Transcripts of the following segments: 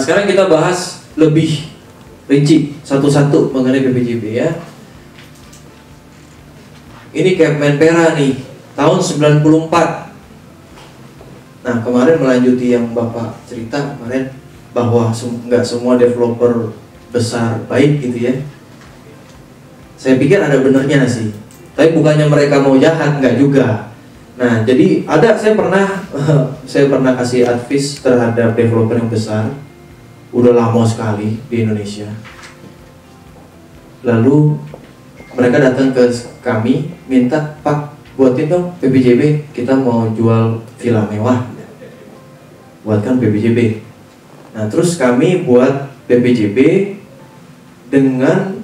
sekarang kita bahas lebih rinci satu-satu mengenai PPJB ya. Ini Kemenpera nih, tahun 94. Nah, kemarin melanjuti yang Bapak cerita kemarin bahwa nggak semua developer besar baik gitu ya. Saya pikir ada benernya sih. Tapi bukannya mereka mau jahat, nggak juga. Nah, jadi saya pernah kasih advice terhadap developer yang besar, udah lama sekali di Indonesia. Lalu mereka datang ke kami, minta, Pak, buatin dong PPJB, kita mau jual villa mewah, buatkan PPJB. Nah, terus kami buat PPJB dengan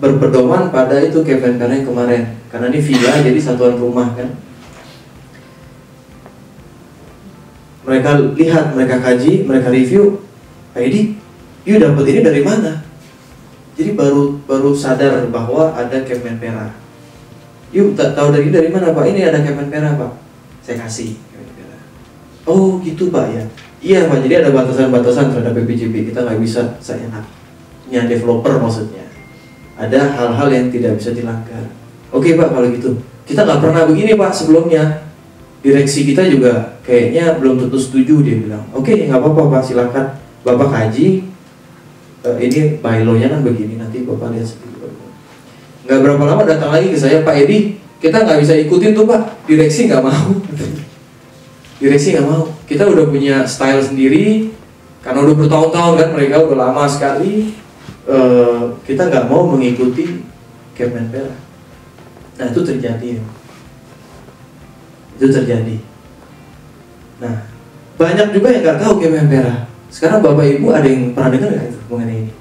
berpedoman pada itu Kemenpera yang kemarin, karena ini villa jadi satuan rumah kan. Mereka lihat, mereka kaji, mereka review. Pak Edi, you dapat ini dari mana? Jadi baru sadar bahwa ada Kemenpera. You tak tahu dari mana Pak? Ini ada Kemenpera Pak. Saya kasih Kemenpera. Oh gitu Pak ya. Iya Pak. Jadi ada batasan-batasan terhadap PPJB. Kita nggak bisa seenaknya developer maksudnya. Ada hal-hal yang tidak bisa dilanggar. Oke Pak kalau gitu. Kita nggak pernah begini Pak sebelumnya. Direksi kita juga kayaknya belum tentu setuju, dia bilang. Oke, nggak apa-apa Pak, silakan Bapak kaji. Ini bylaw-nya kan begini, nanti Bapak lihat sendiri. Nggak berapa lama datang lagi ke saya, Pak Edi, kita nggak bisa ikutin tuh Pak, direksi nggak mau. Direksi nggak mau. Kita udah punya style sendiri, karena udah bertahun-tahun kan, mereka udah lama sekali. Kita nggak mau mengikuti Kemenpera. Nah itu terjadi. Itu terjadi. Nah, banyak juga yang nggak tahu Kemenpera. Sekarang Bapak Ibu ada yang pernah dengar nggak itu mengenai ini?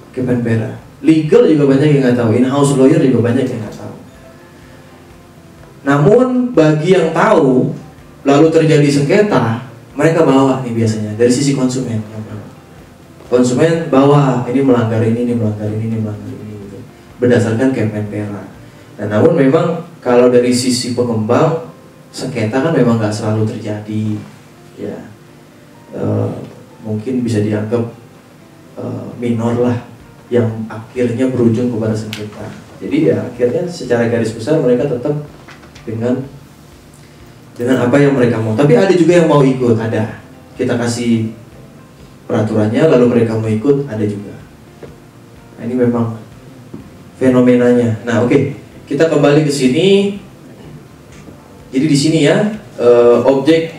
Kemenpera. Legal juga banyak yang nggak tahu. In-house lawyer juga banyak yang nggak tahu. Namun bagi yang tahu, lalu terjadi sengketa, mereka bawa nih biasanya dari sisi konsumen. Konsumen bawa ini melanggar ini melanggar ini gitu. Berdasarkan Kemenpera. Nah, namun memang kalau dari sisi pengembang, sengketa kan memang nggak selalu terjadi, ya mungkin bisa dianggap minor lah, yang akhirnya berujung kepada sengketa. Jadi ya akhirnya secara garis besar mereka tetap dengan apa yang mereka mau. Tapi ada juga yang mau ikut, ada. Kita kasih peraturannya, lalu mereka mau ikut, ada juga. Nah ini memang fenomenanya. Nah oke, kita kembali ke sini. Jadi di sini ya, objek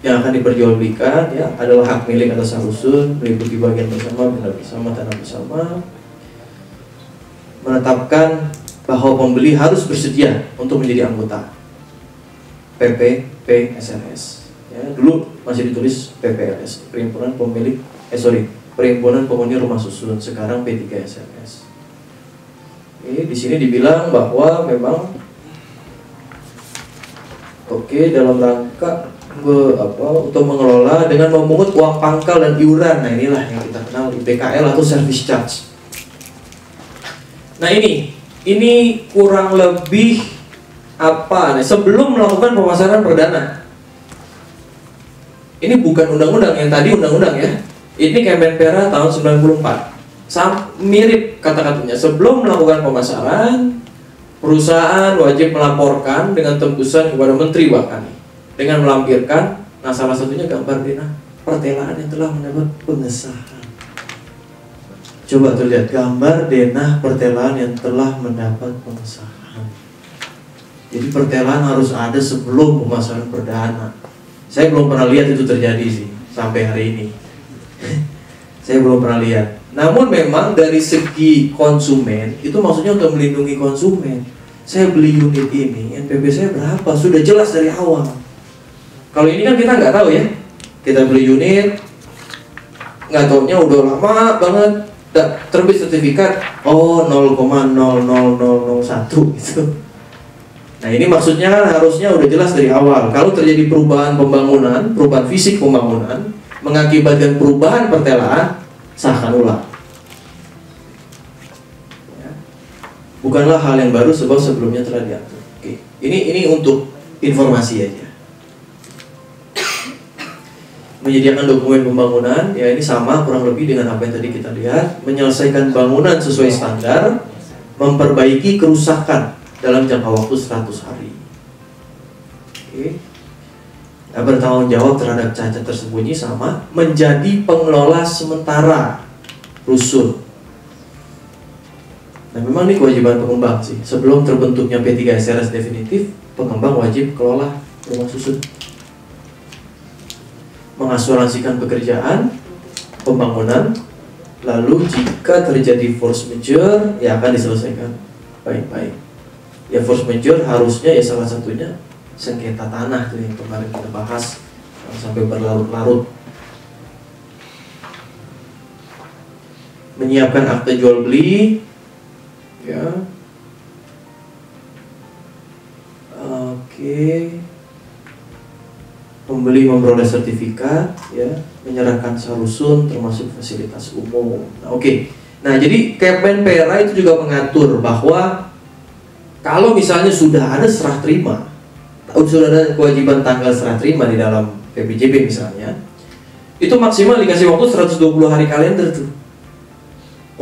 yang akan diperjualbelikan ya adalah hak milik atas usul, meliputi bagian bersama, benda bersama, tanah bersama. Menetapkan bahwa pembeli harus bersedia untuk menjadi anggota PPSRS. Ya, dulu masih ditulis PPRS, Perhimpunan Perhimpunan Penghuni Rumah Susun. Sekarang P3SRS. Di sini dibilang bahwa memang dalam rangka untuk mengelola dengan memungut uang pangkal dan iuran. Nah inilah yang kita kenal PKL atau service charge. Nah ini kurang lebih apa nih? Sebelum melakukan pemasaran perdana. Ini bukan undang-undang, yang tadi undang-undang ya. Ini Kemenpera tahun 94. Mirip kata-katanya. Sebelum melakukan pemasaran, perusahaan wajib melaporkan dengan tembusan kepada menteri bahkan dengan melampirkan, nah salah satunya gambar denah pertelaan yang telah mendapat pengesahan. Coba tuh lihat gambar denah pertelaan yang telah mendapat pengesahan. Jadi pertelaan harus ada sebelum pemasaran perdana. Saya belum pernah lihat itu terjadi sih sampai hari ini. Saya belum pernah lihat. Namun memang dari segi konsumen, itu maksudnya untuk melindungi konsumen. Saya beli unit ini, NPP saya berapa? Sudah jelas dari awal. Kalau ini kan kita nggak tahu ya. Kita beli unit, nggak taunya udah lama banget terbit sertifikat, 0,00001 gitu. Nah ini maksudnya kan harusnya udah jelas dari awal. Kalau terjadi perubahan pembangunan, perubahan fisik pembangunan, mengakibatkan perubahan pertelaan, sahkan ulang. Ya. Bukanlah hal yang baru sebab sebelumnya telah diatur. Oke. Ini untuk informasi aja. menyediakan dokumen pembangunan, ya ini sama kurang lebih dengan apa yang tadi kita lihat, menyelesaikan bangunan sesuai standar, memperbaiki kerusakan dalam jangka waktu 100 hari. Oke. Nah, bertanggung jawab terhadap cacat tersembunyi sama, menjadi pengelola sementara rusun. Nah, memang ini kewajiban pengembang sih. Sebelum terbentuknya P3 SRS definitif, pengembang wajib kelola rumah susun, mengasuransikan pekerjaan, pembangunan, lalu jika terjadi force majeure, ya akan diselesaikan baik-baik. Ya force majeure harusnya ya salah satunya sengketa tanah tuh yang kemarin kita bahas sampai berlarut-larut. Menyiapkan akte jual beli, ya. Oke. Pembeli memperoleh sertifikat, ya, menyerahkan sarusun termasuk fasilitas umum. Nah, oke. Nah, jadi Kemenpera itu juga mengatur bahwa kalau misalnya sudah ada serah terima, sudah ada kewajiban tanggal serah terima di dalam PPJB misalnya, itu maksimal dikasih waktu 120 hari kalender tuh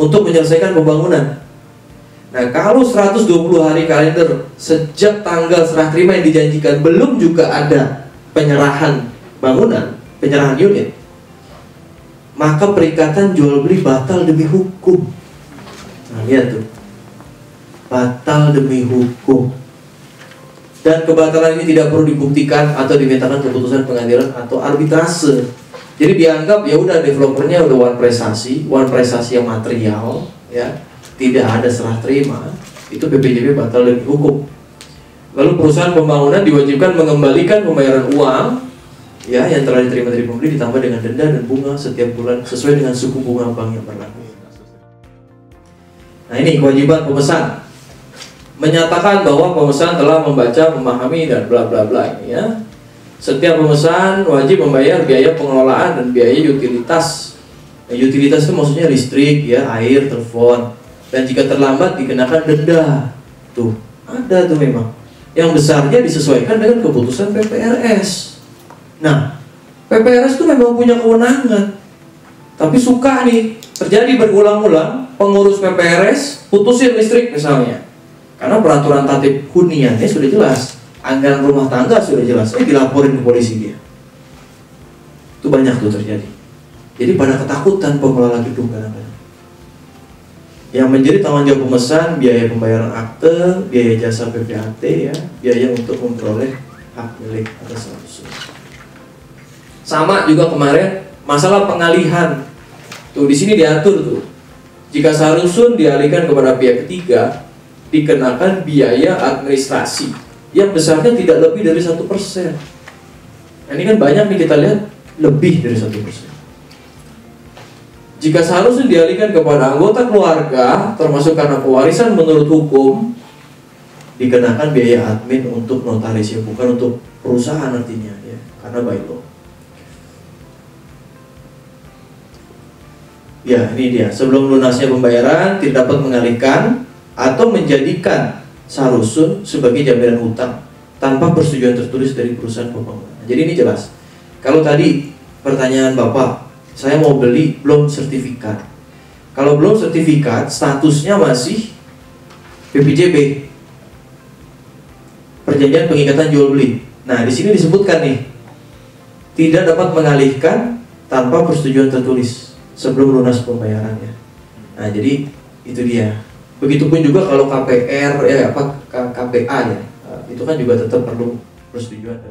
untuk menyelesaikan pembangunan. Nah, kalau 120 hari kalender sejak tanggal serah terima yang dijanjikan belum juga ada penyerahan bangunan, penyerahan unit, maka perikatan jual beli batal demi hukum. Nah, lihat tuh, batal demi hukum. Dan kebatalan ini tidak perlu dibuktikan atau dimintakan keputusan pengadilan atau arbitrase. Jadi dianggap ya udah developernya udah one prestasi yang material, ya, tidak ada serah terima, itu PPJB batal demi hukum. Lalu perusahaan pembangunan diwajibkan mengembalikan pembayaran uang, ya, yang telah diterima dari pembeli ditambah dengan denda dan bunga setiap bulan sesuai dengan suku bunga bank yang berlaku. Nah, ini kewajiban pemesan, menyatakan bahwa pemesan telah membaca, memahami dan bla bla bla ini, ya. Setiap pemesan wajib membayar biaya pengelolaan dan biaya utilitas. Nah, utilitas itu maksudnya listrik, ya, air, telepon. Dan jika terlambat dikenakan denda. Tuh, ada tuh memang. Yang besarnya disesuaikan dengan keputusan PPRS. Nah, PPRS itu memang punya kewenangan. Tapi suka nih, terjadi berulang-ulang, pengurus PPRS putusin listrik misalnya. Karena peraturan tatip huniannya sudah jelas, anggaran rumah tangga sudah jelas, dilaporin ke polisi dia. Itu banyak tuh terjadi. Jadi pada ketakutan pengelola gedung kadang-kadang. Yang menjadi tanggung jawab pemesan, biaya pembayaran akte, biaya jasa PPAT, ya, biaya untuk memperoleh hak milik atas sarusun. Sama juga kemarin masalah pengalihan. Tuh di sini diatur tuh. Jika sarusun dialihkan kepada pihak ketiga, dikenakan biaya administrasi yang besarnya tidak lebih dari 1%. Nah, ini kan banyak nih kita lihat lebih dari 1%. Jika seharusnya dialihkan kepada anggota keluarga, termasuk karena pewarisan menurut hukum, dikenakan biaya admin untuk notaris, ya, bukan untuk perusahaan artinya, ya, karena by law. Ya, ini dia. Sebelum lunasnya pembayaran, tidak dapat mengalihkan atau menjadikan sarusun sebagai jaminan hutang tanpa persetujuan tertulis dari perusahaan pembangunan. Jadi ini jelas. Kalau tadi pertanyaan Bapak, saya mau beli belum sertifikat. Kalau belum sertifikat, statusnya masih PPJB, perjanjian pengikatan jual beli. Nah, di sini disebutkan nih, tidak dapat mengalihkan tanpa persetujuan tertulis sebelum lunas pembayarannya. Nah, jadi itu dia. Begitupun juga kalau KPR, KPA, ya, itu kan juga tetap perlu persetujuan.